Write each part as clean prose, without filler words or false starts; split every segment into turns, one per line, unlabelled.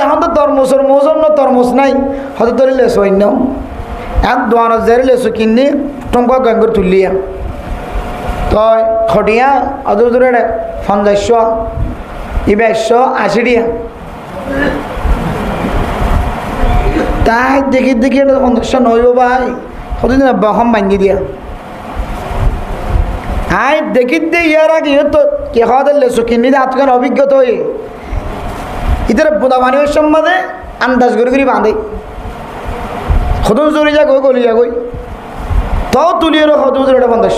এখন তো তরমুজের মৌজন্য তরমুজ নাই হয়তো ধরে লেসো অন্য এক দোয়ানো জেরে লেসো কিনি টঙ্কা গঙ্গর তুলিয়া তই খটিয়া অত দূরে ৫০ ইবে ১৮০ টিয়া তাই দেখি দেখি এটা ৫০ নইব ভাই কতদিন বহম ভাঙি দিয়া আই দেখি দে ইয়ার আগে তো কে খাওয়া লেসো কিনি আজকাল অভিজ্ঞতা হয়ে ইতার বোদা বানিয়ের সম্বাদে আন্দাজ করে করে বাঁধে কত জোরে যা গই গলি যা গই তাও তুলিয়ে রেখো কত জোরে ৫০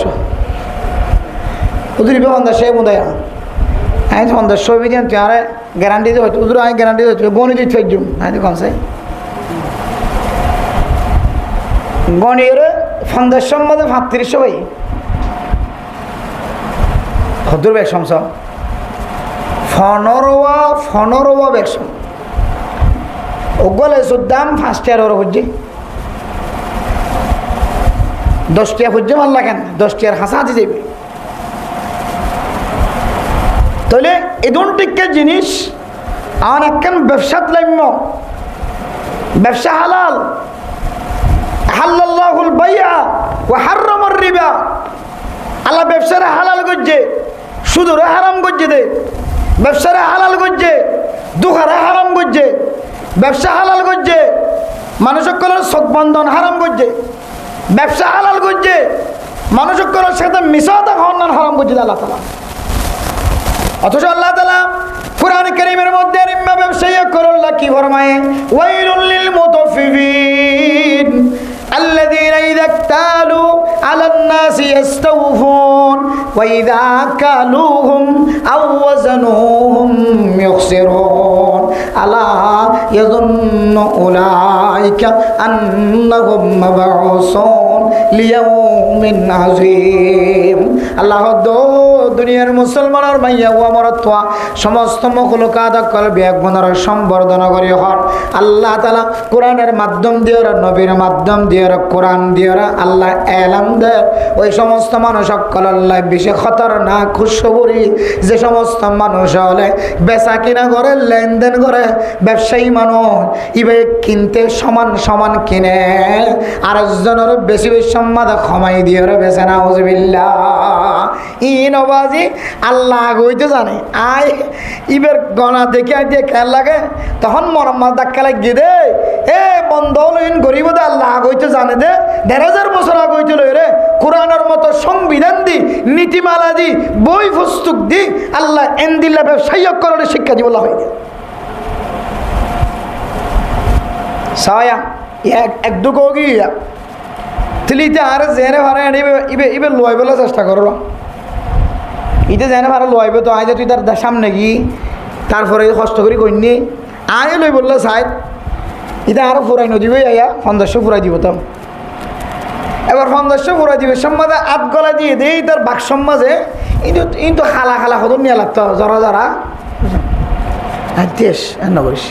উদুরিবে ৫০ বোধায় আমি ৫০ বিদিন তুই আরে গ্যারান্টি দিয়ে হচ্ছে উদুর আমি গ্যারান্টি দিচ্ছি বনি দিচ্ছি একজন আমি কমসে গণিয়ের ৫০ মধ্যে ৩৫ ভাই হদুর বেশম সব ফনরোয়া বেশম ওগলে দাম ৫ টাকার হচ্ছে ১০ টাকা হচ্ছে ভাল লাগেন ১০ টাকার হাসা হাতি যাবে তাহলে এই দুটিকে জিনিস আমার একখান ব্যবসাত লাম্য ব্যবসা হালাল হাল্লাল্লাহুল বাইয়া ওয়া হাররামার রিবা আল্লাহ ব্যবসারে হালাল করছে সুদরে হারাম করছে দে ব্যবসারে হালাল করছে দুখারে হারাম করছে ব্যবসা হালাল করছে মানুষের সৎবন্ধন হারাম করছে ব্যবসা হালাল করছে মানুষের সাথে মিশাতে খাওয়ান হারাম করছে আল্লাহ তাআলা অথচ আল্লাহ তাআলা কুরআন কারীমের মধ্যে রিবা ব্যবসায়ী করল্লা কি ফরমায় ওয়াইলুল লিল মুতাফফিফিন الذين إذا اكتالوا على الناس يستوفون وإذا كالوهم أو وزنوهم يخسرون ألا يظن أولئك أنهم مبعوثون ليوم عظيم الله দুনিয়ার মুসলমানের মাইয়া ও মরত্বা সমস্ত মখলুকাত কলবে এক গুণার সম্বর্ধনা করি হর আল্লাহ তাআলা কোরআনের মাধ্যম দিয়ে নবীর মাধ্যম দিয়ে কোরআন দিয়ে আল্লাহ এলাম দে ওই সমস্ত মানুষ সকল আল্লাহ বেশি খতরনাক খুশখবরি যে সমস্ত মানুষ হলে বেচা কিনা করে লেনদেন করে ব্যবসায়ী মানুষ ইবে কিনতে সমান সমান কিনে আর একজনের বেশি বেশি সম্মাদ ক্ষমাই দিয়ে বেচে না হুজবিল্লাহ ইনবাজি আল্লাহ হইতে জানে আয় ইবের গনা দেখে দিয়ে খেয়াল লাগে তখন মরম্মত ধাক্কা লাগিয়ে দে এ বন্ধ হইন গরিব দে আল্লাহ হইতে জানে দে ১,৫০০ বছর আগে হইতে লই রে কোরআনের মতো সংবিধান দি নীতিমালা দি বই পুস্তক দি আল্লাহ এন্দিল্লা ব্যবসায়ী করে শিক্ষা দিব হয়ে দে সায়া এক দুঃখ গিয়া তিলিতে আর জেনে ভাড়া ইবে ইবে লয় বলে চেষ্টা করো ইতে জেনে ভাড়া লইবে তো আয় যে তুই তার সামনে কি তারপরে কষ্ট করি কইনি আয় লই বললো সাইড এটা আরো ফুরাই নদীবে আয়া ৫০০ ফুরাই দিব তো এবার ৫০০ ফুরাই দিবে সম্মাদে আট গলা দিয়ে দেই তার বাক সম্মাজে কিন্তু খালা খালা হতো নিয়ে লাগতো জরা জরা দেশ এন্ন করিস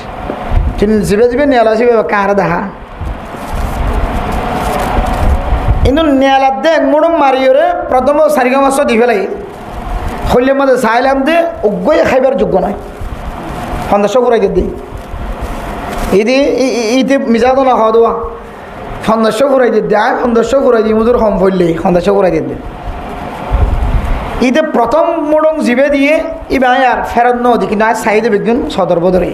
জিবে জিবে নিয়ালা আসিবে কাহারে দেখা কিন্তু নিয়ালার দে মুড়ম মারিওরে প্রথম ৪ মাস দি ফেলাই হইলে মধ্যে চাইলাম যে অজ্ঞই খাইবার যোগ্য নয় ৫০০ ফুরাই দিই ইদি ইতে মিজাতো না খাওয়া দেওয়া ৫০০ ফুরাই দিতে আয় ৫০০ ফুরাই দিই মুজুর কম পড়লে ৫০০ ফুরাই দিতে ইতে প্রথম মোড়ং জিবে দিয়ে ইবে আর ফেরত ন দি কিন্তু আয় চাই দেবে একজন সদর বদরে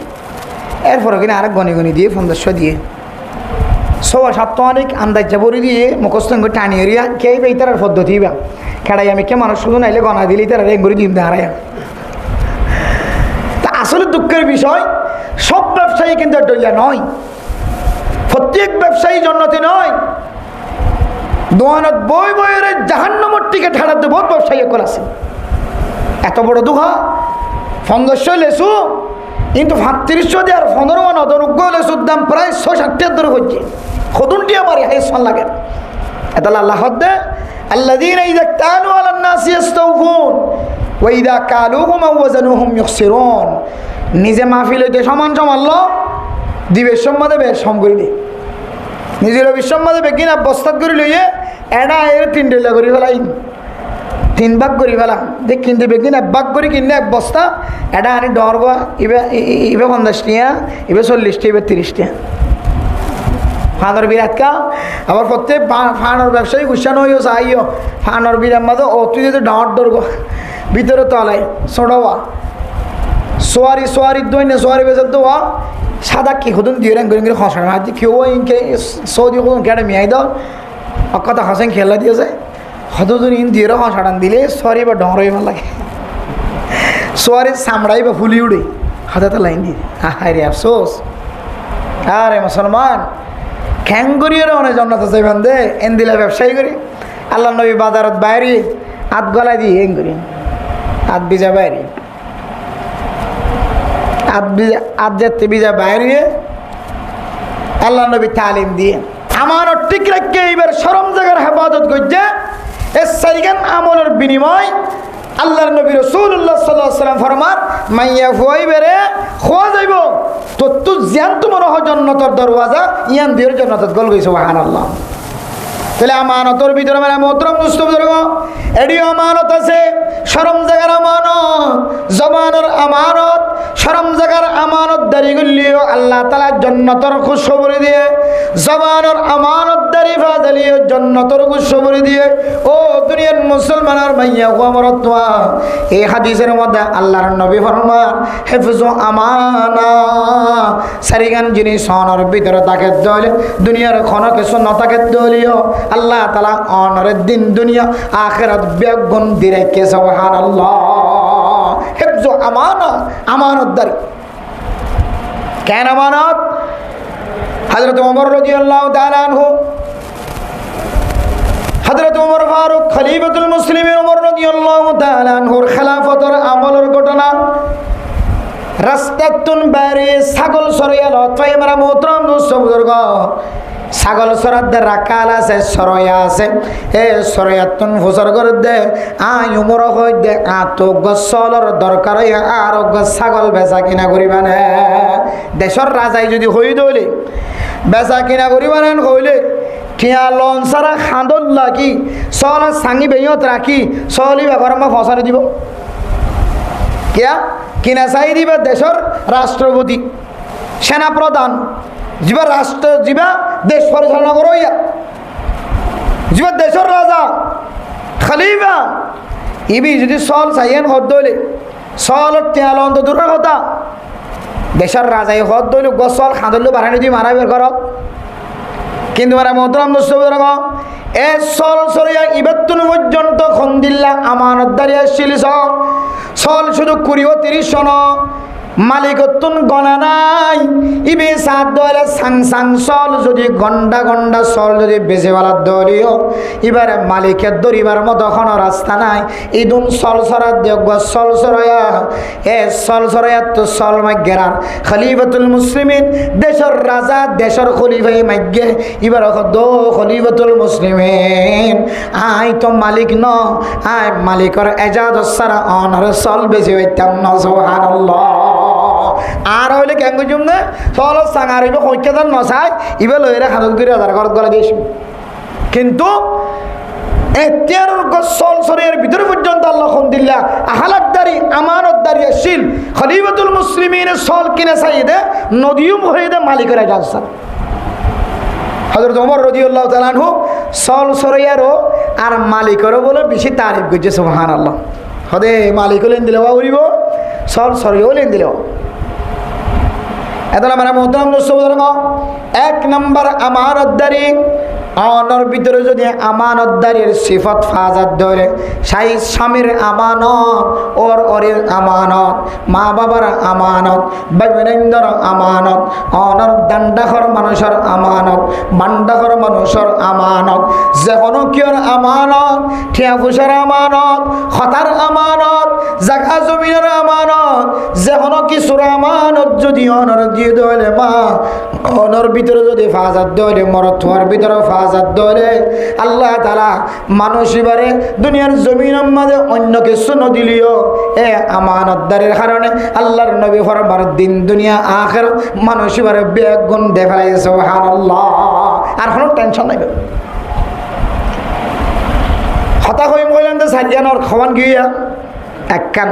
এরপরে কিনা আরেক গনি গনি দিয়ে ৫০০ দিয়ে ৬-৭ অনেক আন্দাজ বড়ি দিয়ে মুখস্থ টানিয়ে রিয়া কে এই তার পদ্ধতি বা খেড়াই আমি কে মানুষ শুধু নাইলে গনা দিলে তারা রেং করে দিন হারায় তা আসলে দুঃখের বিষয় সব ব্যবসায়ী কিন্তু ডইয়া নয় প্রত্যেক ব্যবসায়ী জন্নতি নয় দোয়ানত বই বইয়ের জাহান্নামের টিকে ঠাড়াতে বহুত ব্যবসায়ী এখন আছে এত বড় দুঃখা ৫০০ লেসু কিন্তু ৩৫০ দিয়ে আর ১৫ মান অদনুজ্ঞ লেসুর দাম প্রায় ৬-৭ টাকার ধরে হচ্ছে খদুনটি আমার হাইসমান লাগে এটা আল্লাহ হদ্দে الذين إذا اكتالوا على الناس يستوفون وإذا كالوهم أو وزنوهم يخسرون নিজে মাহফিল হইতে সমান সমান ল দিবে সম্মাদে বেশ সম করে দি নিজের বিশ্বম্মাদে বেগিনা বস্তাত করে লইয়ে এটা এর ৩ ডলা করে ফেলাই 3 ভাগ করি ফেলা দেখ কিনতে বেগদিন 1 ভাগ করি কিনলে 1 বস্তা এটা আনি ডরবা ইবে 50 টিয়া ইবে 40 টিয়া ইবে 30 টিয়া ফানোর বিরাট কা আবার প্রত্যেক ফানোর ব্যবসায়ী গুছানো হইও চাইও ফানোর বিরাট মাঝে ও তুই যদি ডাঁট ডরবো ভিতরে তলায় ছোড়বা সোয়ারি দই না সোয়ারি বেজার দোয়া সাদা কি হতুন দিয়ে রাং করে খসানো হাতি কেউ ইনকে সৌদি হতুন কেটে মিয়াই দাও কথা হাসেন খেলা দিয়েছে হতুন ইন দিয়ে খসাটান দিলে সোয়ারি বা ডরই ভালো লাগে সোয়ারির চামড়াই বা ফুলি উড়ে হাতে লাইন দিয়ে হায় রে আফসোস আরে মুসলমান খ্যাং করিয়ে অনেক জন্নত চাইবেন দে এন দিলে ব্যবসায়ী করি আল্লাহ নবী বাজারত বাইরে আত গলায় দিয়ে এন করি আত বিজা বাইরে আত যেতে বিজা বাইরে আল্লাহ নবী তালিম দিয়ে আমার ঠিক রাখকে এইবার শরম জায়গার হেফাজত করছে এ সাইগান আমলের বিনিময় আল্লাহর নবী রাসূলুল্লাহ সাল্লাল্লাহু আলাইহি ওয়াসাল্লাম ফরমান মাইয়া ফুয়াই বেরে খোয়া যাইব তো তু জান তোমার জান্নাতের দরওয়াজা ইয়ান দিয়ে জান্নাতত গল গই সুবহানাল্লাহ তাহলে আমানতের ভিতরে মানে মোহতরম দোস্ত বুজুর্গ এডিও আমানত আছে শরম জায়গার আমানত জবানের আমানত শরম জায়গার আমানত দারি গলিও আল্লাহ তাআলা জান্নাতের খুশখবরি দিয়ে জবানের আমানত দারি ফাজালিও জান্নাতের খুশখবরি দিয়ে ও দুনিয়ার মুসলমানের মাইয়া ও আমরতওয়া এই হাদিসের মধ্যে আল্লাহর নবী ফরমান হিফজু আমানা সারিগান যিনি সনের ভিতরে তাকে দলে দুনিয়ার কোনো কিছু না তাকে দলিও আল্লাহ তাআলা অনরের দিন দুনিয়া আখিরাত বেগুন দিরে কে সুবহানাল্লাহ হিফজু আমানা আমানতদারি কেন আমানত হযরত ওমর রাদিয়াল্লাহু তাআলা আনহু হযরত ওমর ফারুক খলিফাতুল মুসলিমিন ওমর রাদিয়াল্লাহু তাআলা আনহুর খেলাফতের আমলের ঘটনা রাস্তাতুন বাইরে ছাগল সরাইয়া লতাই মারা মোহতরম দোস্ত বুজুর্গ ছাগল সরাদের রাখাল আছে সরয়া আছে এ সরয়াতুন ফুসর করে দে আই উমর হই দে আত গসলর দরকার আর ছাগল বেচা কিনা করিবানে দেশের রাজাই যদি হই দইলে বেচা কিনা করিবানে হইলে ঠিয়া লন সারা খাঁদল লাগি সল সাঙ্গি বেয়ত রাখি সলি ব্যাপারমা ফসারে দিব কিয়া কিনা চাই দিবা দেশের রাষ্ট্রপতি সেনাপ্রধান যা রাষ্ট্র যা দেশ পরিচালনা করো যা দেশের রাজা খালিফা ইবি যদি সল চাইয়েন হদ দইলে সল তেল অন্ত দূরের কথা দেশের রাজাই হদ দইলে গসল খাঁদলে বাড়ানি দিয়ে মারা বের করত কিন্তু মারা মোহতরম দোস্ত এ সল সরিয়া ইবাত্তুন পর্যন্ত খন্দিল্লা আমানতদারি আসছিল সল শুধু 20-30 জন মালিকতুন গণা নাই ইবে সাত দলে সাং সল যদি গন্ডা গন্ডা সল যদি বেঁচে বেলার দলীয় এবারে মালিকের দরিবার মতো কোনো রাস্তা নাই ইদুন সল সরা দেব সল সরয়া এ সল সরয়া তো সল মাগেরার খলিফাতুল মুসলিমিন দেশের রাজা দেশের খলিফাই মাগে এবার দো খলিফাতুল মুসলিমিন আই তো মালিক ন আই মালিকর এজাজত সারা অনর সল বেঁচে হইতাম না সুবহানাল্লাহ আর হইলে কেন জুমনে চল সাঙার হইবে কইকেদার নসাই ইবে লইরে হাজত করে হাজার ঘর গলা দিয়েছি কিন্তু এতিয়ার গসল শরীরের ভিতরে পর্যন্ত আল্লাহ দিল্লা আহালাকদারি আমানতদারি আসিল খলিফাতুল মুসলিমিনের সল কিনে চাইদে নদীও মহিদে মালিকের এজাজত হযরত ওমর রাদিয়াল্লাহু তাআলা আনহু সল সরিয়ারও আর মালিকেরও বলে বেশি তারিফ করছে সুবহানাল্লাহ হদে মালিক লেন দিলে উড়িব সল সরিয়েও লেন দিলেও এত আমরা মোহতরম দোস্ত এক নম্বর আমানতদারি অনর ভিতরে যদি আমানতদারির সিফত ফাজাত ধরে সাই স্বামীর আমানত ওর ওরের আমানত মা বাবার আমানত বাইবেন্দ্র আমানত অনর দান্ডাখর মানুষের আমানত বান্ডাখর মানুষের আমানত যে কোনো কিয়র আমানত ঠিয়া ফুসার আমানত হতার আমানত জাগা জমিনের আমানত যে কোনো কিছুর আমানত যদি অনর দিয়ে দলে মা অনর ভিতরে যদি ফাজাত ধরে মরথুয়ার ভিতরে ফাজাত ধরে আল্লাহ তাআলা মানুষ এবারে দুনিয়ার জমিনের মাঝে অন্য কিছু নদিলিও এ আমানতদারের কারণে আল্লাহর নবী ফরমান দিন দুনিয়া আখিরাত মানুষ এবারে বেগুন দেখায় সুবহানাল্লাহ আর কোনো টেনশন নাই হতা হইম কইলাম তো সারিগানোর খাওয়ান গিয়া একখান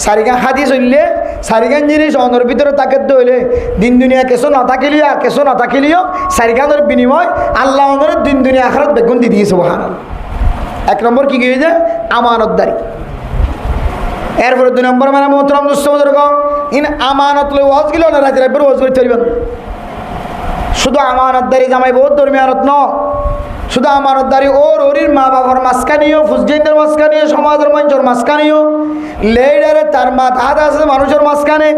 সারিগান হাতি চললে সারিগান জিনিস অনর ভিতরে তাকে দইলে দিন দুনিয়া কেসো না থাকিলিও আর কেসো না থাকিলিও সারিগানের বিনিময় আল্লাহ অনরের দিন দুনিয়া আখরাত বেগুন দিয়ে দিয়েছে সুবহানাল্লাহ। এক নম্বর কি গিয়ে যে আমানতদারি। এরপরে 2 নম্বর মানে মোহতরম দোস্তদের ইন আমানত লই ওয়াজ গিলো না রাতে রাতে ওয়াজ করতে পারবেন। শুধু আমানতদারি জামাই বহুত ধর্মিয়ানত ন, শুধু আমানতদারি ওরির মা বাবার মাঝখানিও, ফুসজেনদের মাঝখানিও, সমাজের মানুষের মাঝখানিও, লেডারে তার মাত হাত আছে মানুষের মাঝখানে।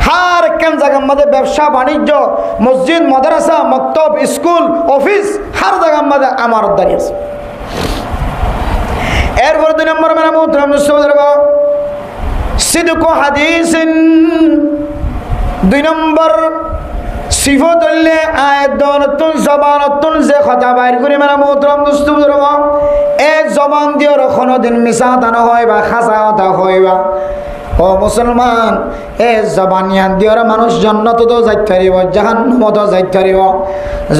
হার একখান জায়গার মধ্যে ব্যবসা বাণিজ্য, মসজিদ মাদ্রাসা মক্তব স্কুল অফিস হার জায়গার মধ্যে আমানতদারি আছে। এরপর 2 নম্বর মানে মোহতরম দোস্তদের সিদকু হাদিসিন। 2 নম্বর সিফত হইলে আয়াতন জবানতন যে কথা বাইর করি মানে মোহতরম দোস্তদের এক জবান দিয়ে কোনোদিন মিছা কথা নহয় বা খাঁচা কথা হয় বা ও মুসলমান এ জবানিয়ান দিওর মানুষ জান্নাত তো যাইতে পারিব, জাহান্নামত যাইতে পারিব।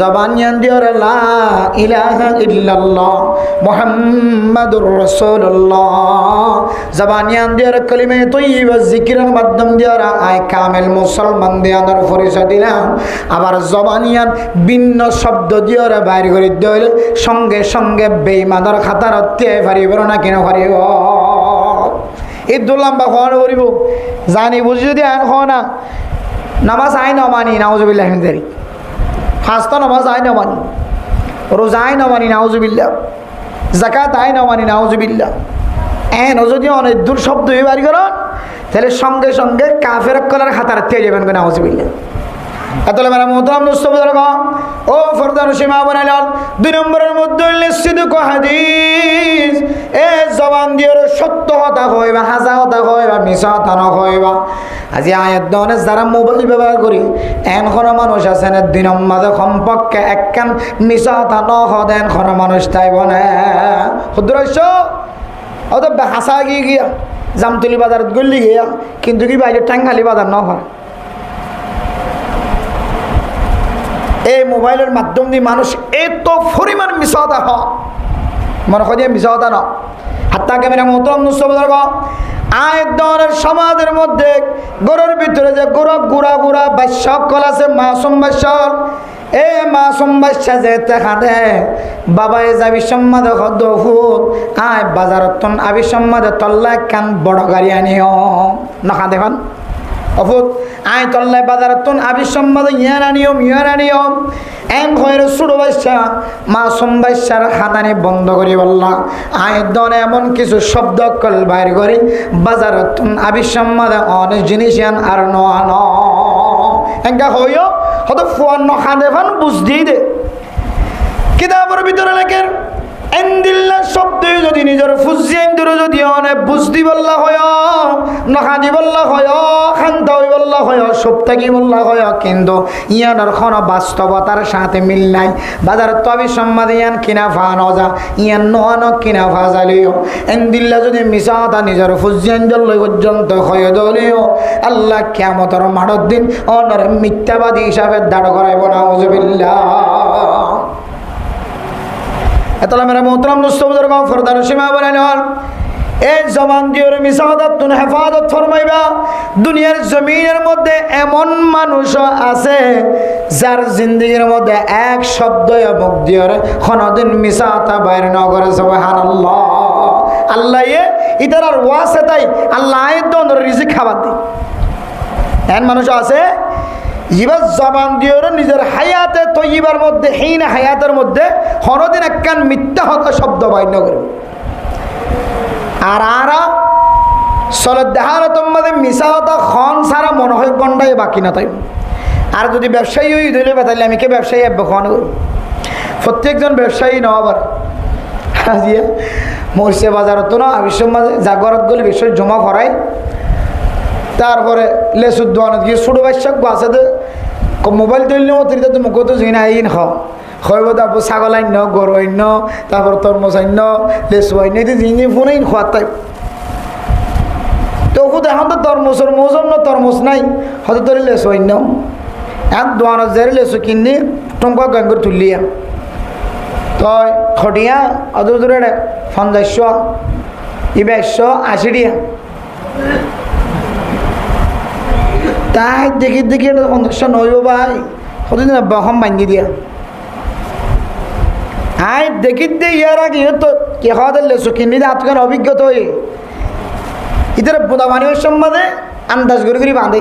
জবানিয়ান দিওর লা ইলাহা ইল্লাল্লাহ মুহাম্মাদুর রাসূলুল্লাহ, জবানিয়ান দিওর কালিমে তয়্যিবা জিকিরের মাধ্যম দিওর আই কামেল মুসলমান দিয়ানোর পরিচয় দিলাম। আবার জবানিয়ান ভিন্ন শব্দ দিওর বাইর করে দিলে সঙ্গে সঙ্গে বেঈমানের খাতার হতে পারিব না কেন পারিব। এই দুলাম্বা খাওয়ান করিব জানি বুঝি যদি আইন খাওয়া না নামাজ আই নমানি নাউজুবিল্লাহ হিমদারি, ফাস্তা নামাজ আই নমানি, রোজা আই নমানি নাউজুবিল্লাহ, জাকাত আই নমানি নাউজুবিল্লাহ। এন যদি অনেক দূর শব্দ বাড়ি করেন তাহলে সঙ্গে সঙ্গে কাফের কলার খাতার থেকে যাবেন নাউজুবিল্লাহ। এতলে মেরা মোহতরম দোস্তদের ও ফরদান সীমা বানাইলাম। 2 নম্বরের মধ্যে সিদকু হাদিস, এ জবান দিয়ে সত্য কথা কইবা, হাসা কথা কইবা, মিছা কথা নকইবা। আজি আয়াত দনে যারা মোবাইল ব্যবহার করি এনখন মানুষ আছেন দিনের মাঝে কমপক্ষে একখান মিছা কথা নদেন কোনো মানুষ তাইব না শুদ্ধ অত হাসা গিয়ে গিয়া জামতলি বাজারত গলি গিয়া কিন্তু কি বাইরে টাঙ্গালি বাজার নহয়। এই মোবাইলের মাধ্যম দিয়ে মানুষ এত পরিমাণ মিশাতা হয় মনে হয় মিশাতা ন হাত্তাকে মেরা মোহতরম নুসবদর আয়তনের সমাজের মধ্যে গরুর ভিতরে যে গুড়া গুড়া বাস্যকল আছে মাসুম বাস্যর, এ মাসুম বাচ্চা যে খাদে বাবাই যাবি সম্মাদে হদ্দফুত আয় বাজারত আবি সম্মাদে তল্লা কান বড় গাড়ি আনিও নখা দেখুন অফুত আয় তল্লাই বাজারতন আবিসম্মাদ ইয়ার আনিয়ম এম হয়ে ছোট বাচ্চা মাসুম বাচ্চার হাতানি বন্ধ করি বললা আয় দন এমন কিছু শব্দ কল বাইর করি বাজারতন আবিসম্মাদ অনেক জিনিস আর ন এঙ্কা হইও হয়তো ফোন নখা দেখান বুঝ দিয়ে দে কিতাবের ভিতরে লেখেন এন্দিল্লা শব্দ যদি নিজের ফুজিয়েন্দ্র যদি অনেক বুঝদি বললা হয় নখাদি বললা হয় খান্ত বললা হয় সপ্তাহি বললা হয় কিন্তু ইয়ানোর কোনো বাস্তবতার সাথে মিল নাই। বাজার তবে সম্মাদ ইয়ান কিনা ফা নজা ইয়ান ন কিনা ফা জালিও এন্দিল্লা যদি মিশাতা নিজের ফুজিয়েন্দ্র পর্যন্ত হয় দলিও আল্লাহ কিয়ামতের মাঠের দিন অনর মিথ্যাবাদী হিসাবে দাঁড় করাইব নাউজুবিল্লাহ। এতলা মেরা মোহতরম দোস্তবুজুর্গ ফরদার সীমা বানাইলেন এই জবান দিয়ে মিশাদাত হেফাজত ফরমাইবা। দুনিয়ার জমিনের মধ্যে এমন মানুষ আছে যার জিন্দগির মধ্যে এক শব্দ মুখ দিয়ে কোনদিন মিশাতা বাইর ন করে সুবহানাল্লাহ। আল্লাহ ইতার ওয়াসে তাই আল্লাহ আয়তন রিজিক খাবার দি এমন মানুষ আছে ইবার জবান দিয়ে নিজের হায়াতে তৈবার মধ্যে হীন হায়াতের মধ্যে হরদিন একখান মিথ্যা হতা শব্দ বাইর করবে আর আরা চলত দেখার তোমাদের মিশা হতা খন সারা মনে হয় গন্ডায় বাকি না তাই। আর যদি ব্যবসায়ী হয়ে ধরে তাহলে আমি কে ব্যবসায়ী খন করব প্রত্যেকজন ব্যবসায়ী নবার হাজিয়া মরছে বাজারত না আবিশ্ব মাঝে জাগরত গেলে বিষয় জমা করাই তারপরে লেসুর দোয়ানত গিয়ে ছোটো বাচ্চা আছে তো মোবাইল তৈরি অতিরিক্ত তো মুখ তো জিনা আইন হইব তারপর ছাগল আইন গরু আইন তারপর তরমুজ আইন লেসু আইন এই জিনি ফোন আইন খোয়ার তাই তো ওষুধ এখন তো তরমুজের মৌসুম না তরমুজ নাই হয়তো তোর লেসু আইন এখন দোয়ানত যে লেসু কিনি টঙ্কা গাঙ্গর তুলিয়া তো তই খটিয়া অত দূরে ৫০ ইবে ১৮০ টিয়া তাই দেখি দেখি ৫০ নইব ভাই কতদিন বহম ভাঙি দিয়া আই দেখি দে ইয়ার আগে তো কে খাওয়া লেসু কিনি আতকান অভিজ্ঞতা হয়ে ইতার বোদা মানিবের সম্বাদে আন্দাজ করে করে বাঁধে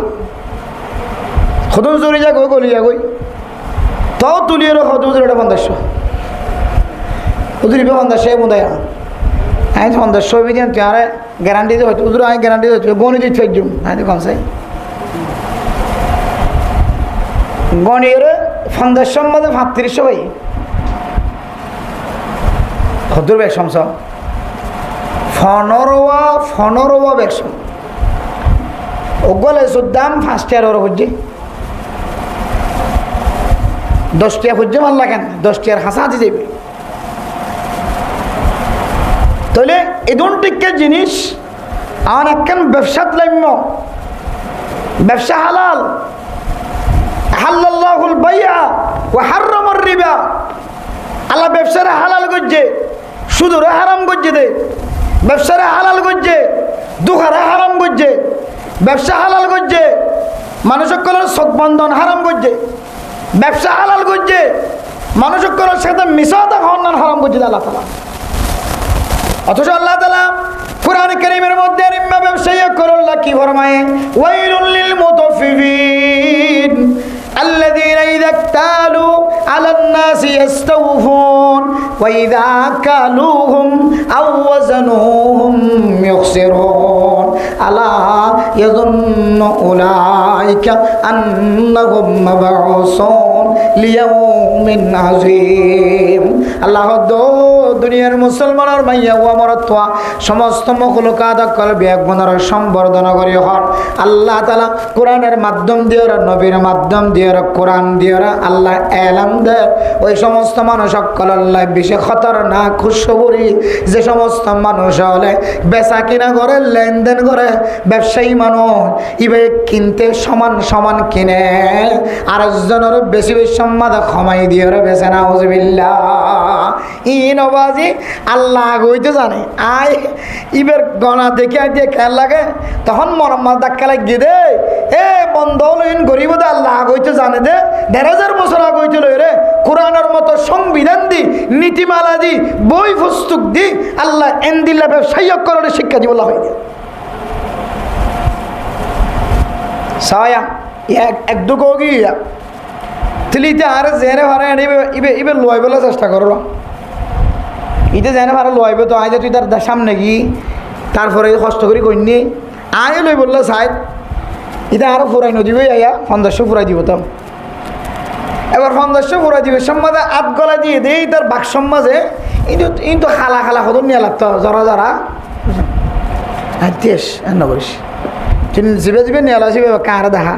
খদুন চুরি যা গই গলি যা গই তাও তুলিয়ে খদুন চুরিটা ৫০ উদুরিবে ৫০ বোধায় আমি ৫০ দিন তুই আরে গ্যারান্টি দিয়ে হয়তো উদুর আমি গ্যারান্টি দিয়ে গণি দিয়ে ফেক জুম আমি কম চাই গণিয়ে ৫০ মধ্যে ৩৫ ভাই খদুর বেশম সব ফনরোয়া বেশম ওগলে সুদাম ৫ টিয়ার ওর হচ্ছে ১০ টিয়া হচ্ছে ভাল লাগেন ১০ টিয়ার হাসা হাতি যাবে তাহলে এই দুটিকে জিনিস আমার একখান ব্যবসাত লাম্য ব্যবসা হালাল হাল্লাল্লাহুল বাইয়া ওয়া হাররামার রিবা আল্লাহ ব্যবসারে হালাল করছে সুদরে হারাম করছে দে ব্যবসারে হালাল করছে দুখারে হারাম করছে ব্যবসা হালাল করছে মানুষের সৎবন্ধন হারাম করছে ব্যবসা হালাল করছে মানুষের সাথে মিশাতা খাওয়ান হারাম করছে আল্লাহ তাআলা অথচ আল্লাহ তাআলা কুরআন কারীমের মধ্যে রিবা ব্যবসায়ী করল্লাহ কি ফরমায় ওয়াইলুল লিল মুতাফফিফিন الذين إذا اكتالوا على الناس يستوفون وإذا كالوهم أو وزنوهم يخسرون ألا يظن أولئك أنهم مبعوثون ليوم عظيم الله দুনিয়ার মুসলমানের মাইয়া ও মরত্বা সমস্ত মখলুকাত কলবে এক গুণের সম্বর্ধনা করি হন আল্লাহ তাআলা কোরআনের মাধ্যম দিয়ে নবীর মাধ্যম দিয়ে কোরআন দিয়ে আল্লাহ এলাম দে ওই সমস্ত মানুষ সকল আল্লাহ বেশি খতরনাক খুশখবরি যে সমস্ত মানুষ হলে বেচা কিনা করে লেনদেন করে ব্যবসায়ী মানুষ ইবে কিনতে সমান সমান কিনে আরেকজনের বেশি বেশি সম্মাদ ক্ষমাই দিয়ে বেচে না হুজবিল্লাহ ইনবাজি আল্লাহ হইতে জানে আই ইবের গনা দেখে দিয়ে খেয়াল লাগে তখন মরম্মাল ধাক্কা লাগিয়ে দে এ বন্ধ হইন গরিব দে আল্লাহ হইতে জানে দে ১,৫০০ বছর আগে হইতে লই রে কোরআনের মতো সংবিধান দি নীতিমালা দি বই পুস্তক দি আল্লাহ এন্দিল্লা ব্যবসায়ী করণে শিক্ষা দিব হয় সায়া এক দুগো গিয়া তিলিতে আর জেনে ভাড়া ইবে ইবে লয় বলে চেষ্টা করো ইতে জেনে ভাড়া লইবে তো আজ তুই তার সামনে গি তারপরে কষ্ট করি কইনি আয় লই বললো সাহেব এটা আরো ফুরাই নদীবে আয়া ৫০০ ফুরাই দিব তো এবার ৫০০ ফুরাই দিবে সম্মাদে আট গলা দিয়ে দেই তার বাক সম্মাজে কিন্তু খালা খালা কত নিয়ে লাগতো জরা জরা দেশ এনে করিস জিবে জিবে নেলা জিবে কার দেখা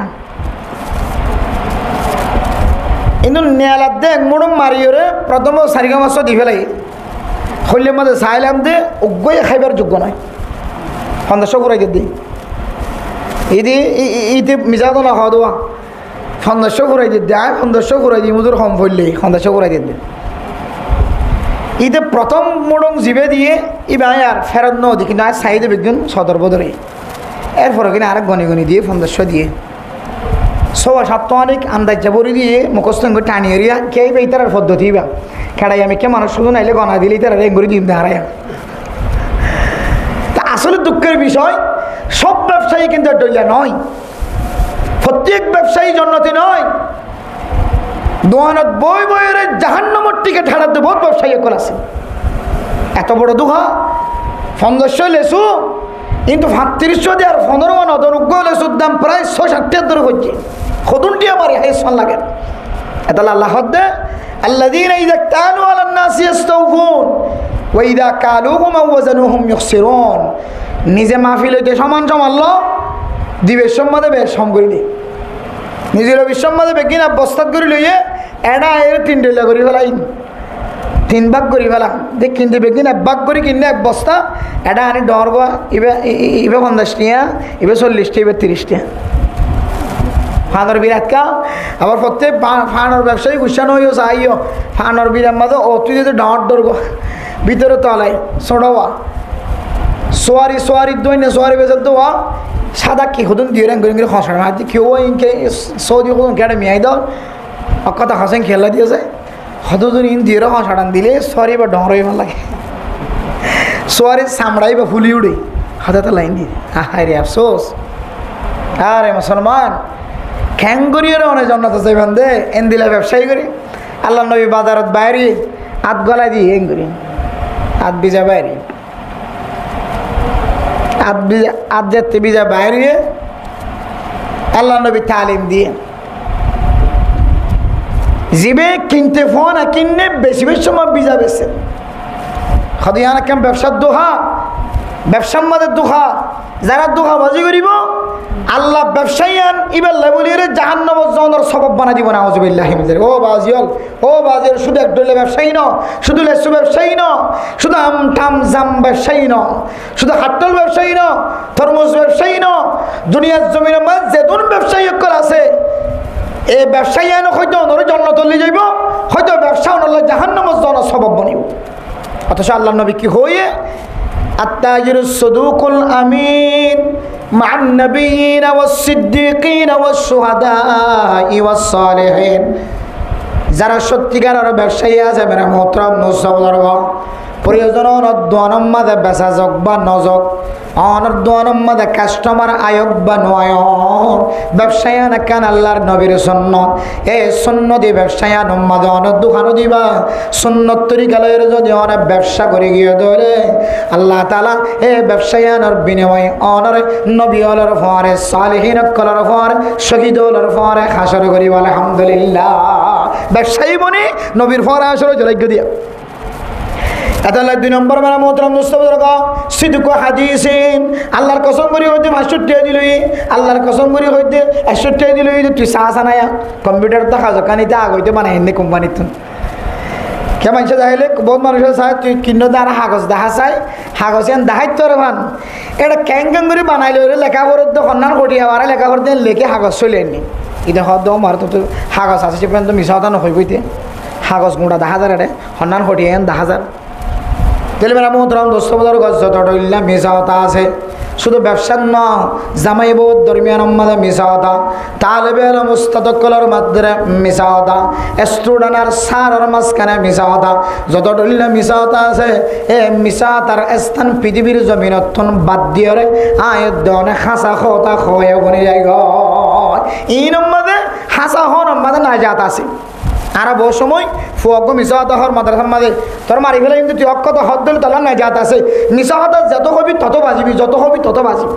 কিন্তু নেলার দে মুড়ম মারিওরে প্রথম ৪ মাস দি ফেলাই হইলে মধ্যে চাইলাম দে উগ্গই খাইবার যোগ্য নয় ৫০০ ফুরাই দিই ইতে মিজা তো না খাওয়া দেওয়া ৫০০ ফুরাই দিতে আয় ৫০০ ফুরাই দিই মুজুর কম ফুরলে ৫০০ ফুরাই দিতে ইতে প্রথম মোড়ং জিবে দিয়ে ইবে আর ফেরত ন দি কিন্তু আর চাই দেবে একজন সদর বদরে এরপরে কিনা আরেক গনি গনি দিয়ে ৫০০ দিয়ে ৬-৭ অনেক আন্দাজ বরি দিয়ে মুখস্থ করে টানিয়ে রিয়া কে এই তার পদ্ধতি বা খেড়াই আমি কে মানুষ শুধু নাইলে গনা দিলে তারা রেঙ্গুরি দিন হারায় তা আসলে দুঃখের বিষয় সব ব্যবসায়ী কিন্তু ডইয়া নয় প্রত্যেক ব্যবসায়ী জন্নতি নয় দোয়ানত বই বইয়ের জাহান্নামের টিকে ঠাড়াতে বহুত ব্যবসায়ী এখন আছে এত বড় দুহা ৫০০ লেসু কিন্তু ৩৫০০ দিয়ে আর ১৫ মান অদনুজ্ঞ লেসুর দাম প্রায় ৬-৭ ধরে হচ্ছে খদুনটি আমার হাইসন লাগে এত আল্লাহ হদ্দে আল্লাযীনা ইযা কানু আলান নাসি ইস্তাওফুন ওয়া ইযা কালুহুম আও ওয়াজানুহুম ইখসিরুন নিজে মাহফিল হইতে সমান সমান ল দিবে সম্মাদে বেশ সম করে দি নিজের বিশ্বম্মাদে বেগিনা বস্তাত করে লইয়ে এটা এর ৩ ডেলা করে ফেলাই 3 ভাগ করে ফেলা দেখ কিনতে বেগিন 1 ভাগ করে কিনলে 1 বস্তা এটা আনি ডরবা ইবে ৫০ টিয়া ইবে ৪০ টিয়া ইবে ৩০ টিয়া ফানোর বিরাট কা আবার প্রত্যেক ফানোর ব্যবসায়ী গুসানো হইও চাইও ফানোর বিরাট মাঝে অতি যদি ডাঁট দরগো ভিতরে তলায় ছোড়া সোয়ারি দই না সোয়ারি বেজার দোয়া সাদা কি হতুন দিয়ে রেন করে হসার মাঝে কেউ ইনকে সৌদি হতুন কেটে মেয়াই দাও অকথা হাসেন খেলা দিয়েছে হতুন ইন দিয়ে হসাটান দিলে সরি বা ডরই ভাল লাগে সোয়ারির চামড়াই বা ফুলি উড়ে হাতে লাইন দিয়ে আরে আফসোস আরে মুসলমান খ্যাং করিয়ে অনেক জন্নত চাইবেন দে এন দিলে ব্যবসায়ী করি আল্লাহ নবী বাজারত বাইরে আত গলায় দিয়ে হেং করি আত বিজা বাইরে আত যেতে বিজা বাইরে আল্লাহ নবী তালিম দিয়ে জিবে কিনতে ফোন কিনে বেশি বেশি সময় বিজা বেছে খদিয়ানা কেম ব্যবসার দোহা ব্যবসার মাঝে দোহা যারা দোহা বাজি করিব আল্লাহ ব্যবসায়ীয়ান ইবেল্লা বলিয়ে জাহান্নাম জনের সবব বানা দিব না আউযুবিল্লাহি মিনাল ও বাজিয়াল ও বাজিয়াল শুধু একদলে ব্যবসায়ী ন শুধু লেসু ব্যবসায়ী ন শুধু আমঠাম জাম ব্যবসায়ী ন শুধু হাট্টল ব্যবসায়ী ন তরমুজ ব্যবসায়ী ন দুনিয়ার জমিনের মাঝে যেদুন ব্যবসায়ী অকল আছে এই ব্যবসায়ীয়ান হয়তো অনরে জান্নাত লই যাইব হয়তো ব্যবসা অনরে জাহান্নাম জনের সবব বানিব অথচ আল্লাহ নবী কি হয়ে আত্তাজিরুস সাদুকুল আমিন মা'আন নাবিয়িনা ওয়াস সিদ্দিকিনা ওয়াস শুহাদা'i ওয়াস সালিহিন যারা সত্যিকারের ব্যবসায়ী আছে মেরা মোহতরম মুসলমান প্রয়োজন অনদ্দোয়ানম মাদে বেচা যোগ বা নযোগ অনদ্দোয়ানম মাদে কাস্টমার আয়োগ বা নয়ন ব্যবসায়ীন কেন আল্লাহর নবীর সুন্নত এই সুন্নতি ব্যবসায়ীন মাদে অনদ্দোহানো দিবা সুন্নত তরিকালের যদি অনেক ব্যবসা করে গিয়ে ধরে আল্লাহ তাআলা এই ব্যবসায়ীনের বিনিময়ে অনর নবী হলর ফরে সালিহিন কলর ফরে শহীদ হলর ফরে হাসর করিব আলহামদুলিল্লাহ ব্যবসায়ী বনি নবীর ফরে হাসর যোগ্য দিয়া তাহলে 2 নম্বর মেরা মোহতরম দোস্তবুজুর্গ সিদকু হাদিসিন আল্লাহর কসম করি হইতে 65 দিলই আল্লাহর কসম করি হইতে 61 দিলই তুই সাহাসানায়া কম্পিউটার তো কাজ কানিতে আগ হইতে মানে এনে কোম্পানি তুন কে মানুষ দেখাইলে বহুত মানুষের চাই তুই কিন্ন দ্বারা কাগজ দেখা চাই কাগজ এন দেখাই তোর ভান এটা ক্যাং ক্যাং করে বানাইলে লেখা করত সন্ধান করিয়া আর লেখা করতে লেখে কাগজ চলে আনি এটা হদ মার তো কাগজ আছে সেখানে তো মিশা হতা নয় বইতে কাগজ গুঁড়া দেখা যায় রে সন্ধান করিয়া এন দেখা যায় তেলে মেরা মোহতরম দোস্তবুজুর্গ যতটা মিশা হতা আছে শুধু ব্যবসার ন জামাই বউ দরমিয়ান মাঝে মিশা হতা তালেবে এলম উস্তাদকলের মাধ্যমে মিশা হতা স্টুডেন্ট আর সারের মাঝখানে মিশা হতা যতটা মিশা হতা আছে এ মিশা তার স্থান পৃথিবীর জমিনতন বাদ দিয়ে রে আয়ের দনে হাসা হতা হয়ে বনে যায় এই নম্বরে হাসা হন মাঝে না যাত আছে আর বহু সময় ফুয়াগ্য মিশাহত হর মাদ্রাসার মাঝে তোর মারি ফেলে কিন্তু তুই অক্ষত হদ দিল তালা নাই যাত আছে মিশাহত যত হবি তত বাজিবি যত হবি তত বাজিবি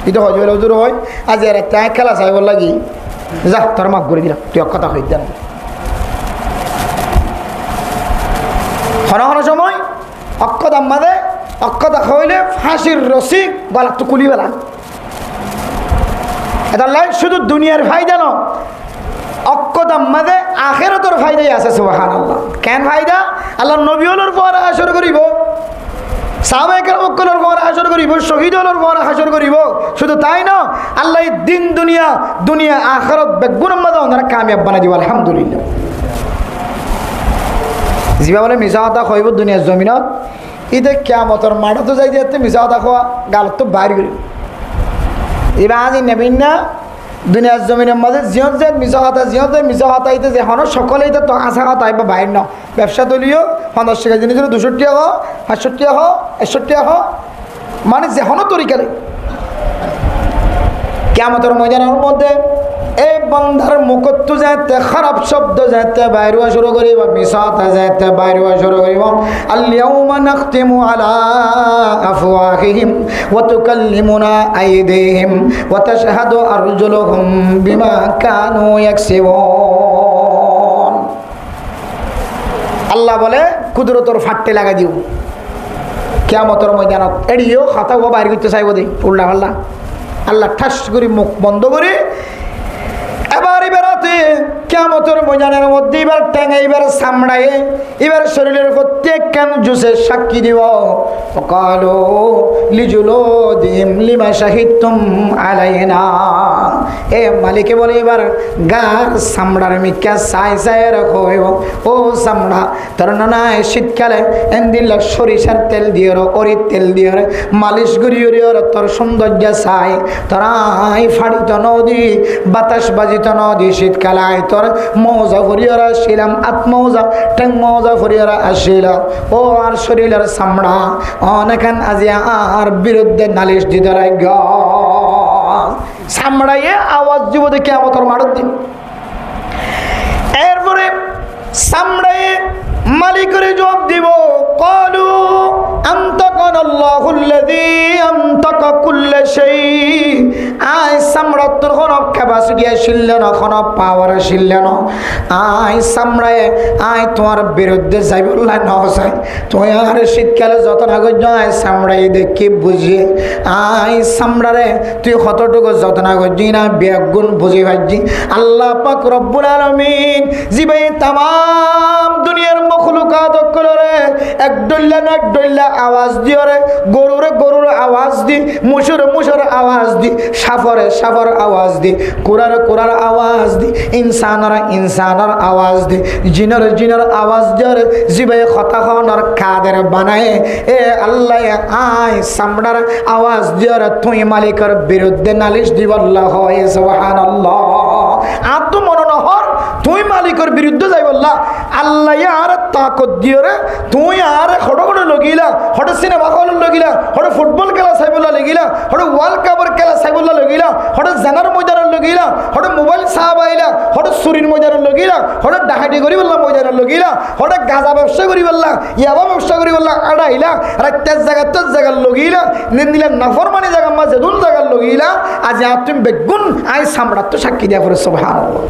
এটা হয় বলে হুজুর হয় আজ এর একটা খেলা চাইব লাগি যা তোর মাফ করে দিলাম তুই অক্ষতা হই দেন হন সময় অক্ষত আমাদের অক্ষতা খাইলে ফাঁসির রসি গলা তো কুলি বেলা এটা লাই শুধু দুনিয়ার ফায়দা ন অক্ষতার মাঝে আখিরাতের ফায়দাই আছে সুবহানাল্লাহ কেন ফায়দা আল্লাহ নবী হলোর পর হাসর করিব সাহাবায়ে কেরাম হলোর পর হাসর করিব শহীদ হলোর পর হাসর করিব শুধু তাই না আল্লাহ দিন দুনিয়া আখিরাত বেগুনের মাঝে ওনারা কামিয়াব বানাই দিব আলহামদুলিল্লাহ জিবা বলে মিছা কথা কইব দুনিয়ার জমিনত ইতে কিয়ামতের মাঠে তো যাই দিতে মিছা কথা কোয়া গালত তো বাইর করিব এবার আজ নেবেন না দুনিয়ার জমিনের মাঝে জিয়ত যে মিছা কথা ইতে যে হন সকলেই তো আশা কথা বা বাইর ন ব্যবসা দলীয় 50 টাকা জিনিস 200 টাকা হোক 65 টাকা হোক 61 টাকা হোক মানে যে হন তরিকালে কিয়ামতের ময়দানের মধ্যে এই বন্ধার মুখত যাতে খারাপ শব্দ যাতে বাইর হওয়া শুরু করিব মিছা কথা যাতে বাইর হওয়া শুরু করিব আল-ইয়াউমা নাখতিমু আলা আফওয়াহিহিম ওয়া তুকাল্লিমুনা আইদিহিম ওয়া তাশহাদু আরজুলুহুম বিমা কানু ইয়াকসিবুন আল্লাহ বলে কুদরতর ফাটতে লাগা দিও কিয়ামতের ময়দানত এড়িও কথা ও বাইর করতে চাইব দে উল্টা পাল্লা আল্লাহ ঠাস করে মুখ বন্ধ করে এবারে বেড়াতে কেমন কিয়ামতের ময়দানের মধ্যে এবার টেঙে এবার চামড়ায় এবার শরীরের প্রত্যেক কান জুসে সাক্ষী দিব কালো লিজুলুদিহিম লিমা শাহিদতুম আলাইনা। এ মালিকে বলে এবার গার চামড়ার মিকা চাই চাই রাখো ও চামড়া তোর নয় শীতকালে এনদিন সরিষার তেল দিয়ে অরির তেল দিয়ে মালিশ করিয়ে তোর সৌন্দর্য চাই তোরাই ফাড়িত নদী বাতাস বাজিত নদী শীতকালে আয় তোর মৌজা ফরিয়রা আসিলাম আত্মৌজা টেং মৌজা ফরিয়রা আসিলাম ও আর শরীরের চামড়া অনেকান আজি আর বিরুদ্ধে নালিশ দিতে রাখ চামড়াইয়ে আওয়াজ দিব দেখে আমার মারত দিন। এরপরে চামড়াইয়ে মালিকের জবাব দিব ক্বালু আনতাকানাল্লাহুল্লাযী আনতাকা কুল্লা শাই। আই চামড়া তোর কোন ক্যাপাসিটি ছিল না কোন পাওয়ার ছিল না আই চামড়ায় আই তোমার বিরুদ্ধে যাই বললা না চাই তুই আর শীতকালে যত না করছ আই চামড়াই দেখি বুঝি আই চামড়ারে তুই কতটুকু যত্ন করছি না বেগুন বুঝি পাচ্ছি। আল্লাহ পাক রব্বুল আলামিন জিবাই তামাম দুনিয়ার মখলুকাত করে এক ডল্লা না এক ডল্লা আওয়াজ দিয়ে রে গরুরে গরুর আওয়াজ দি মুসুরে মুসুর আওয়াজ দি সাফরে সাফর আওয়াজ দি কুরার কুরার আওয়াজ দি ইনসানর ইনসানর আওয়াজ দি জিনর জিনর আওয়াজ দিয়ে রে জিবাই কথা খাওয়ানোর কাদের বানায় এ আল্লাহ আয় চামড়ার আওয়াজ দিয়ে রে তুই মালিকের বিরুদ্ধে নালিশ দিব আল্লাহ হয় সুবহানাল্লাহ। আর তো মনে নহর তুই মালিকের বিরুদ্ধে যাই বললা আল্লাহ আর তাকত দিয়ে রে তুই আর হটো হটো লগিলা হটো সিনেমা হল লগিলা হটো ফুটবল খেলা চাইবলা লগিলা হটো ওয়ার্ল্ড কাপের খেলা চাইবলা লগিলা হটো জানার ময়দানের লগিলা হটো মোবাইল চাহ বাইলা হটো চুরির ময়দানের লগিলা হটো ডাকাতি করি বললা ময়দানের লগিলা হটো গাঁজা ব্যবসা করি বললা ইয়াবা ব্যবসা করি বললা আড়াইলা আর তেজ জায়গার লগিলা নিন্দিলা নাফরমানি জায়গা মাঝে দুন জায়গার লগিলা আজ আর তুমি বেগুন আই সামড়া তো সাক্ষী দিয়া পড়ে সুবহানাল্লাহ।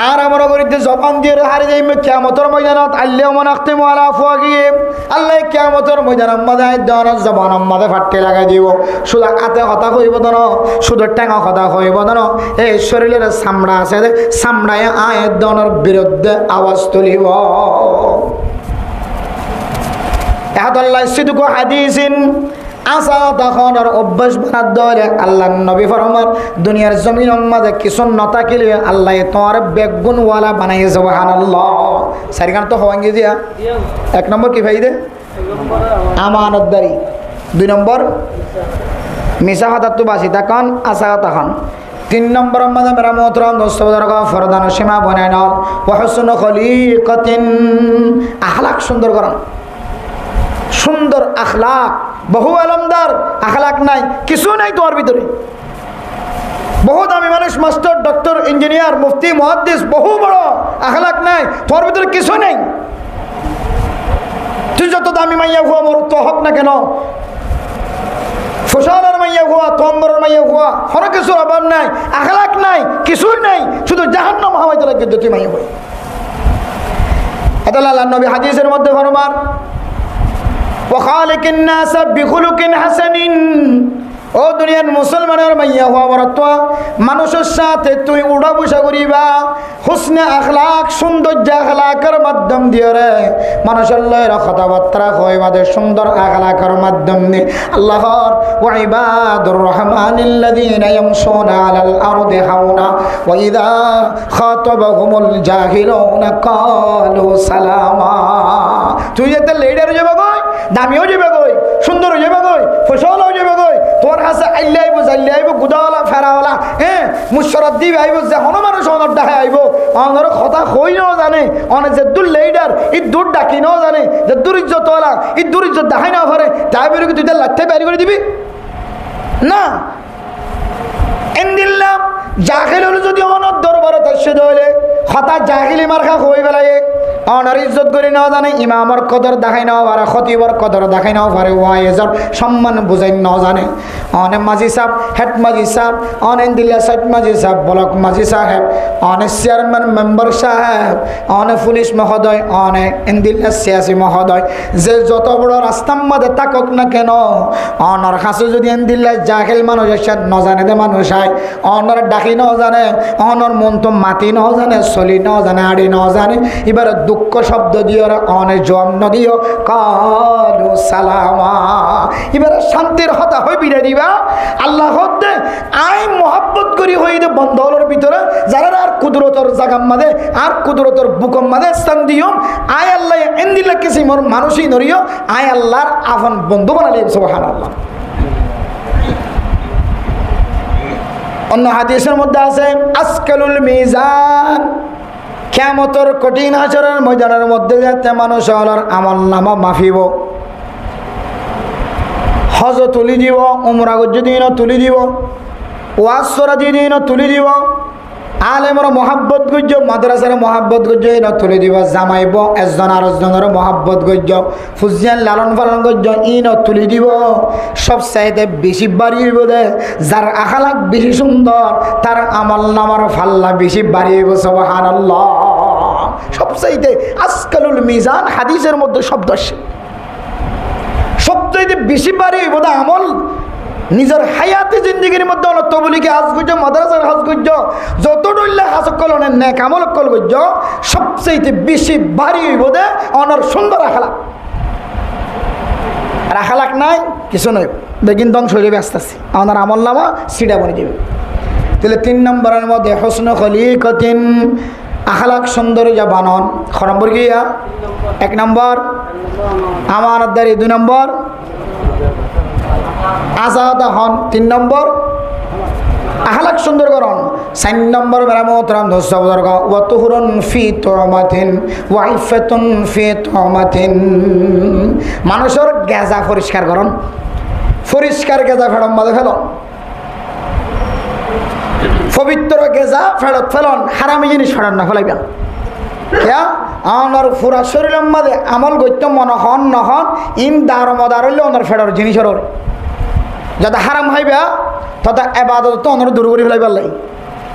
আর আমরা গরিবদের জবান দিয়ে হারে যাই কিয়ামতের ময়দানত আল্লাহ মানাখতিম আলা আফওয়াহিহিম আল্লাহ কিয়ামতের ময়দানত মাদায় দরজ জবান আমাদের ফাটতে লাগাই দিব শুধু আতে কথা কইব না শুধু টেঙা কথা কইব না এই শরীরের চামড়া আছে চামড়ায় আয়ের দনের বিরুদ্ধে আওয়াজ তুলিব। আল্লাহ সিদকু হাদিসিন আসা তখন আর অভ্যাস বানার দরে আল্লাহ নবী ফরমান দুনিয়ার জমিন মাঝে কিছু নতাকিলে আল্লাহ তোমার বেগুনওয়ালা বানাইয়ে সুবহানাল্লাহ। সারিগান তো হওয়াঙ্গি দিয়া এক নম্বর কি ভাই দে আমানতদারি, দুই নম্বর মিশা হাতার তো বাসি তখন আসা তখন, তিন নম্বর মাঝে মেরা মোহতরম দোস্তবদর ফরদান সীমা বনায় নল ওয়াহসুন খলিকাতিন আখলাক সুন্দর করেন সুন্দর আখলাক বহু আলমদার আখলাক নাই কিছু নাই তোমার ভিতরে বহু দামি মানুষ মাস্টার ডক্টর ইঞ্জিনিয়ার মুফতি মুহাদ্দিস বহু বড় আখলাক নাই তোমার ভিতরে কিছু নেই। তুই যত দামি মাইয়া হুয়া মোর তো হক না কেন ফসলের মাইয়া হুয়া তম্বরের মাইয়া হুয়া হর কিছুর অভাব নাই আখলাক নাই কিছুই নাই শুধু জাহান্নাম হাওয়াইতে লাগে তুই মাইয়া হুয়া। এটা আল্লাহ নবী হাদিসের মধ্যে ফরমান وخالق الناس بخلق حسن ও দুনিয়ার মুসলমানের মাইয়া হওয়া বরতোয়া মানুষের সাথে তুই উড়া বসা করিবা হুসনে আখলাক সৌন্দর্য আখলাকের মাধ্যম দিয়ে রে মানুষের লয়ের কথাবার্তা হইবাদে সুন্দর আখলাকের মাধ্যম দিয়ে আল্লাহর ওয়া ইবাদুর রহমানিল্লাযীনা ইয়ামশুনা আলাল আরদি হাওনা ওয়া ইযা খাতাবাহুমুল জাহিলুনা ক্বালু সালামা। তুই যেতে লিডার হয়ে যাবে গই দামিও যাবে গই সুন্দর হয়ে যাবে গই ফসলও যাবে গই তোর হাসে আইলে আইব জাইলে আইব গুদাওয়ালা ফেরাওয়ালা হ্যাঁ মুশরত দিবে আইব যে হন মানুষ অনর ডাকে আইব অনর কথা কই নাও জানে অনে যে দূর লিডার ই দূর ডাকি নাও জানে যে দূর ইজ্জতওয়ালা ই দূর ইজ্জত দেখাই না পারে তাই বেরো কি তুই লাঠি বাইরে করে দিবি না। এন্দিল্লাম জাহিল হলে যদি অনর দরবারে তার হলে হঠাৎ জাহিলি মার্কা হয়ে বেলায় অনার ইজ্জত করে নেওয়া জানে, ইমামর কদর দেখাই নেওয়া পারে, খতিবর কদর দেখাই নেওয়া পারে, ওয়াইজর সম্মান বুঝাই নেওয়া জানে। অনেক মাঝি সাহেব, হেড মাঝি সাহেব, অনেক দিল্লা সাইড মাঝি সাহেব, ব্লক মাঝি সাহেব, অনেক চেয়ারম্যান মেম্বার সাহেব, অনেক পুলিশ মহোদয়, অনেক ইন্দিল্লা সিয়াসি মহোদয়, যে যত বড় রাস্তার মধ্যে থাকুক না কেন, অনার কাছে যদি ইন্দিল্লা জাহেল মানুষ এসে ন জানে দে মানুষ হয়, অনার ডাকি ন জানে, অনর মন তো মাতি ন জানে, চলি ন জানে, আড়ি ন জানে, এবার দুঃখ শব্দ দিও, অনেক জম নদিও কালু সালামা, এবার শান্তির হতা হয়ে বিড়ে দিবা। আল্লাহ হতে আই মোহাব্বত করি হয়ে দে বন্ধ হলোর ভিতরে, যারা আর কুদরতর জাগাম মাদে আর কুদরতর বুকম মাদে স্থান দিও, আয় আল্লাহ এন্দিল্লা কিছু মোর মানুষই নরিও, আয় আল্লাহর আফন বন্ধু বানালি। সুবহানাল্লাহ। অন্য হাদিসের মধ্যে আছে আসকালুল মিজান, কিয়ামতের কঠিন হাসরের ময়দানের মধ্যে যাতে মানুষ হলার আমল নামা মাফিব, হজ তুলি দিব, উমরা গজ্জ দিন তুলি দিব, ওয়াজ সরা দিন তুলি দিব, আলেমর মহাব্বত গজ্জ, মাদ্রাসার মহাব্বত গজ্জ ইন তুলি দিব, জামাইব একজন আরেকজনের মহাব্বত গজ্জ, ফুজিয়ান লালন পালন গজ্জ ইন তুলি দিব। সব চাইতে বেশি বাড়িব দে যার আখালাক বেশি সুন্দর, তার আমল নামার ফাল্লা বেশি বাড়িব। সুবহানাল্লাহ। সবচাইতে আসকালুল মিজান হাদিসের মধ্যে শব্দ আসে, সবচাইতে বেশি বাড়িব দে আমল নিজের হায়াতে জিন্দগির মধ্যে তবলিকে হাজ করছ, মাদ্রাসার হাজ করছ, যত ডল্লে হাজ কলনে নেক আমল কল করছ, সবচেয়ে বেশি ভারী হইব দে অনার সুন্দর আখালাক। আর আখালাক নাই কিছু নয়, দেখিন ধ্বংস হয়ে যাবে আস্তে আস্তে, আমার আমল নামা সিডা বনে যাবে। তাহলে 3 নম্বরের মধ্যে হুসনু খলিকাতিন, আখালাক সুন্দর যা বানন। খ নম্বর গিয়া 1 নম্বর আমানতদারি, 2 নম্বর আজাদ হন, 3 নম্বর আখলাক সুন্দরকরণ, 4 নম্বর মেরামতরাম ধসবদরগ ওয়াতুহুরুন ফি তুমাতিন ওয়া ইফাতুন ফি তুমাতিন, মানুষের গেজা পরিষ্কার করন, পরিষ্কার গেজা ফেরম মাঝে ফেলন, পবিত্র গেজা ফেরত ফেলন, হারামি জিনিস ফেরন না ফেলাইবেন। আমার পুরা শরীরের মাঝে আমল গত্য মনে হন নহন ইন দার মদার হইলে ওনার ফেরর জিনিসের যাতে হারাম হইবা তথা এবাদত তো অন্য দূর করে ফেলাইবার লাই,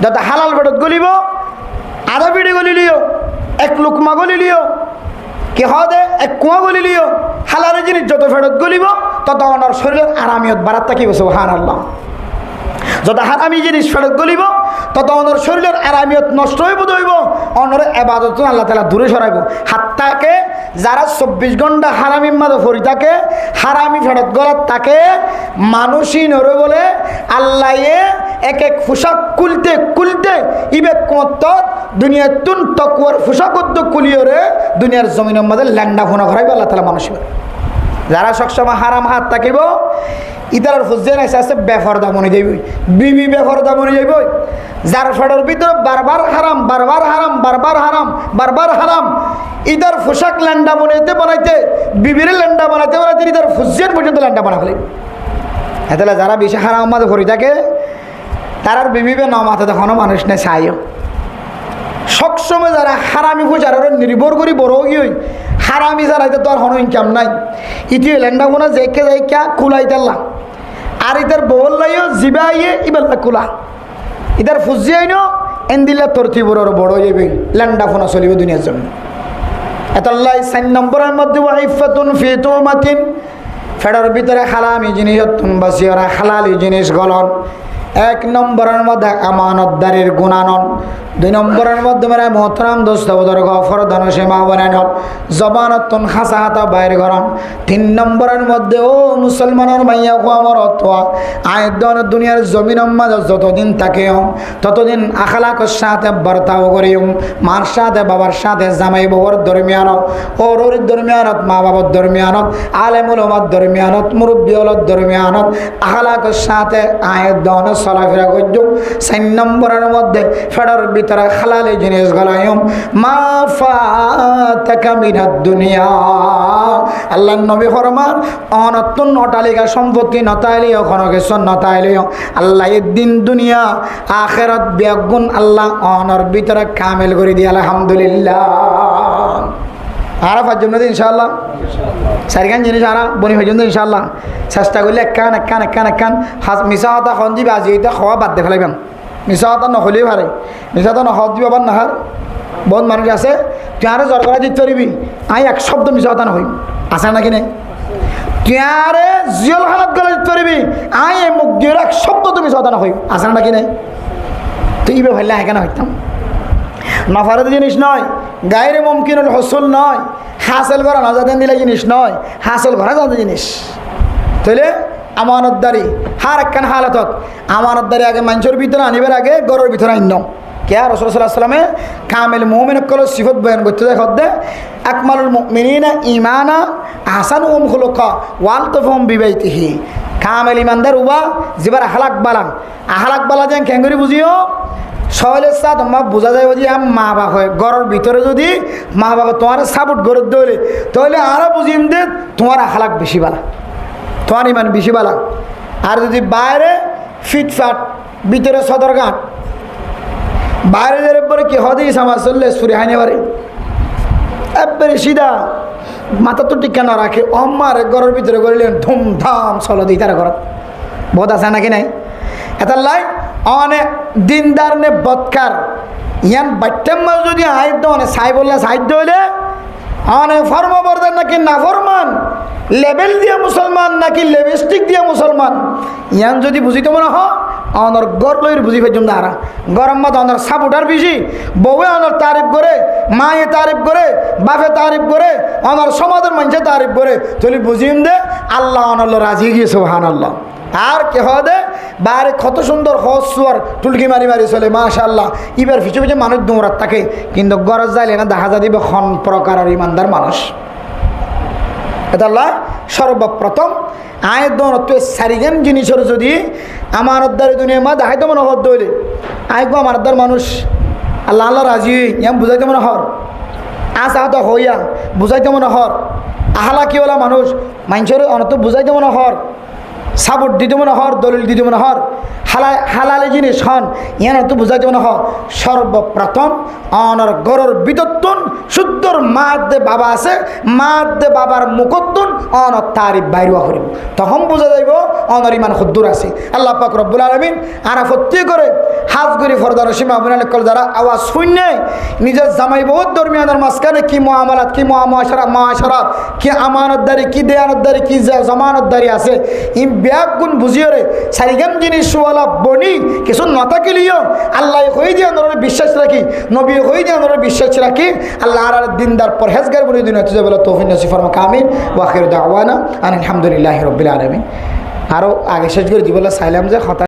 যাতে হালাল ফেরত গলিব, আধা পিড়ি গলিলিও, 1 লুকমা গলিলিও, কি হদে 1 কুয়া গলিলিও, হালালের জিনিস যত ফেরত গলিব তত ওনার শরীরের আরামিয়ত বাড়াত থাকিব। সুবহানাল্লাহ। যত হারামি জিনিস ফেরত গলিব তত ওনার শরীরের আরামিয়ত নষ্ট হইব, দইব অনর এবাদত আল্লাহ তাআলা দূরে সরাইব। হাত্তাকে যারা 24 ঘন্টা হারামির মাঝে পড়ি থাকে, হারামি ফেরত গলাত তাকে মানুষই নরে বলে আল্লাহ এক এক পোশাক খুলতে খুলতে ইবে কত দুনিয়ার তুন তকওয়ার পোশাক কুলিয়রে দুনিয়ার জমিনের মাঝে ল্যান্ডা ফোনা করাইব আল্লাহ তাআলা মানুষের। যারা সবসময় হারাম হাত থাকিব ইতার ফুজে নাই আছে বেফরদা মনে যাইব, বিবি বেফরদা মনে যাইব, যার ফেডর ভিতরে বারবার হারাম বারবার হারাম বারবার হারাম বারবার হারাম, ইতার পোশাক ল্যান্ডা বানাইতে বিবির ল্যান্ডা বানাইতে বানাইতে ইতার ফুজিয়ান পর্যন্ত ল্যান্ডা বানা ফেলে। এতলে যারা বেশি হারাম মাঝে ভরি থাকে তার বিবিবে না মাথা দেখানো মানুষ নেই চাইও। সবসময় যারা হারামি পূজার নির্ভর করি বড় গিয়ে হারামি যারাইতে তো আর কোনো ইনকাম নাই, ইটি ল্যান্ডা কোনা যেকে যাইকা কুলাইতেলা, আর ইতার বল লাইও জিবাইয়ে ইবেলা কুলা, ইতার ফুজিয়াই ন এন্দিলা তরতি বড় বড় যাবে ল্যান্ডা ফোনা চলিব দুনিয়ার জন্য। এতল্লাই 4 নম্বরের মধ্যে ওয়াইফাতুন ফি তুমাতিন, ফেডার ভিতরে হালামি জিনিস বাসিওরা হালালি জিনিস গলন। 1 নম্বরের মধ্যে আমানতদারির গুণানন, 2 নম্বরের মধ্যে মেরা মোহতরাম দোস্ত বুজুর্গ ফরদান সীমা বানানন, জবানতুন খাসা হাতা বাইর গরম। 3 নম্বরের মধ্যে ও মুসলমানের মাইয়া কো আমার অতোয়া আয়দন দুনিয়ার জমিনের মাঝে যতদিন থাকেও ততদিন আখলাকের সাথে বর্তাও করিও, মার সাথে বাবার সাথে জামাই বাবার দরমিয়ানত, ওর দরমিয়ানত মা বাবার দরমিয়ানত, আলেমুল উম্মার দরমিয়ানত, মুরব্বী হলর দরমিয়ানত আখলাকের সাথে আয়দন চলাফেরা করছো। 4 নম্বরের মধ্যে ফেডার ভিতরে হালালি জিনিস গলায়ম মা ফাতাকা মিনাদ দুনিয়া। আল্লাহ নবী ফরমান অনতুন অটালিকা সম্পত্তি নতাইলিও কোনো কিছু নতাইলিও আল্লাহ দিন দুনিয়া আখিরাত বিয়াগুন আল্লাহ অনর ভিতরে কামেল করে দিয়ে। আলহামদুলিল্লাহ। আরা পাঁচজন না ইনশাআল্লাহ চারিখান জিনিস আরা বনি পর্যন্ত ইনশাআল্লাহ চেষ্টা করলে একখান মিশা হতা খন দিবে আজি এটা খাওয়া বাদ দে ফেলাইবাম মিশা হতা নহলেই পারে মিশা হতা নহত দিব আবার নাহার বহুত মানুষ আছে তুই আরে জ্বর করা দিতে পারবি আই এক শব্দ মিশা হতা নহই আছে নাকি নেই তুই আরে জিয়ল খানাত গলা দিতে পারবি আই এই মুখ দিয়ে এক শব্দ তুমি মিশা হতা নহই আছে নাকি নেই তুই ইবে ভাইলে এখানে হইতাম নফারত জিনিস নয় গায়ের মুমকিনুল হসুল নয় হাসিল করা নজাদেন দিলে জিনিস নয় হাসিল করা যাতে জিনিস তাহলে আমানতদারি হার একখান হালাতত আমানতদারি আগে মানুষের ভিতরে আনিবার আগে গরের ভিতরে আইন কে রাসূলুল্লাহ সাল্লাল্লাহু আলাইহি ওয়াসাল্লামে কামিল মুমিন কল সিফত বয়ান করতে যায় হদ্দে আকমালুল মুমিনিনা ঈমানা আহসানুহুম খুলুকা ওয়ালতাফুহুম বিবাইতিহি কামিল ইমানদার উবা জিবার আখলাক বালা যেন কেঙ্গরি বুঝিও সহলের সাথ তোমার বোঝা যায় যে মা বাপ হয় ঘরের ভিতরে যদি মা বাবা তোমার সাপোর্ট করে দৌড়ে তাহলে আরও বুঝিম দে তোমার আখলাক বেশি বালা তোমার ইমান বেশি বালা আর যদি বাইরে ফিটফাট ভিতরে সদরঘাট বাইরে যে পরে কি হদিস আমার চললে সুরি হাইনে পারে একবারে সিধা মাথা তো টিকা না রাখে অম্মারে ঘরের ভিতরে করিলেন ধুমধাম চলো দিই তারা ঘর বোধ আছে নাকি নাই এটা লাই অনেক দিনদার নে বৎকার ইয়ান বাট্টাম্মাল যদি আইদ অনেক সাই বললে সাহিত্য হইলে অনেক ফর্মবর্ধন নাকি না ফরমান লেবেল দিয়া মুসলমান নাকি লেপস্টিক দিয়া মুসলমান ইয়ান যদি বুঝিতে মনে হয় অনর গড় লইর বুঝি ফেজুম না আরা গরম মাত অনর সাপোর্টার বেশি বউয়ে অনর তারিফ করে মায়ে তারিফ করে বাপে তারিফ করে অনর সমাজের মানুষে তারিফ করে চলি বুঝিম দে আল্লাহ অনল্ল রাজি গিয়ে সুবহানাল্লাহ আর কে দে বাইরে কত সুন্দর হসুয়ার টুলকি মারি চলে মাশাআল্লাহ ইবার পিছু পিছু মানুষ দৌড়াত থাকে কিন্তু গরজ যাইলে না দেখা যা দিবে খন প্রকারের ইমানদার মানুষ এটা সর্বপ্রথম আয়ের দৌড় সারিগান জিনিসের যদি আমার উদ্ধার দুনিয়া মা দেখাইতে মনে হর দৌড়ে আইগো আমার উদ্ধার মানুষ আল্লাহ আল্লাহ রাজি ইয়াম বুঝাইতে মনে হর আহত হইয়া বুঝাইতে মনে হর আহলা কিওলা মানুষ মানুষের অনত বুঝাইতে মনে হর সাপোর্ট দিতে মনে হর দলিল দিতে মনে হর হালালে জিনিস হন ইয়ান তো বুঝাইতে মনে হর সর্বপ্রথম অনর গরর বিতত্তন শুদ্ধর মাদ্দে বাবা আছে মাদ্দে বাবার মুকদ্দন অনর তারিফ বাইরুয়া করিব তখন বোঝা যাইব অনর ইমান খুদ্দুর আছে আল্লাহ পাক রব্বুল আলামিন আরা ফত্তি করে হাজ করি ফরদার সীমা আপনার কল যারা আওয়াজ শুনে নিজের জামাই বহুত দরমিয়ানের মাঝখানে কি মুআমালাত কি মুআশারাত কি আমানতদারি কি দেয়ানতদারি কি জামানতদারি আছে ইম ব্যাগ গুণ বুঝিয়ে রে সারিগাম জিনিস ওয়ালা বনি কিছু নথাকিলিও আল্লাহ হয়ে দিয়ে আমরা বিশ্বাস রাখি নবী হয়ে দিয়ে আমরা বিশ্বাস রাখি আল্লাহ আর দিনদার পরহেজগার বলে দিন হচ্ছে বলে তৌফিক নসিব ফরমা কামিল ওয়া আখিরু দাওয়ানা আলহামদুলিল্লাহি রাব্বিল আলামিন আরও আগে শেষ করে দিবলা চাইলাম যে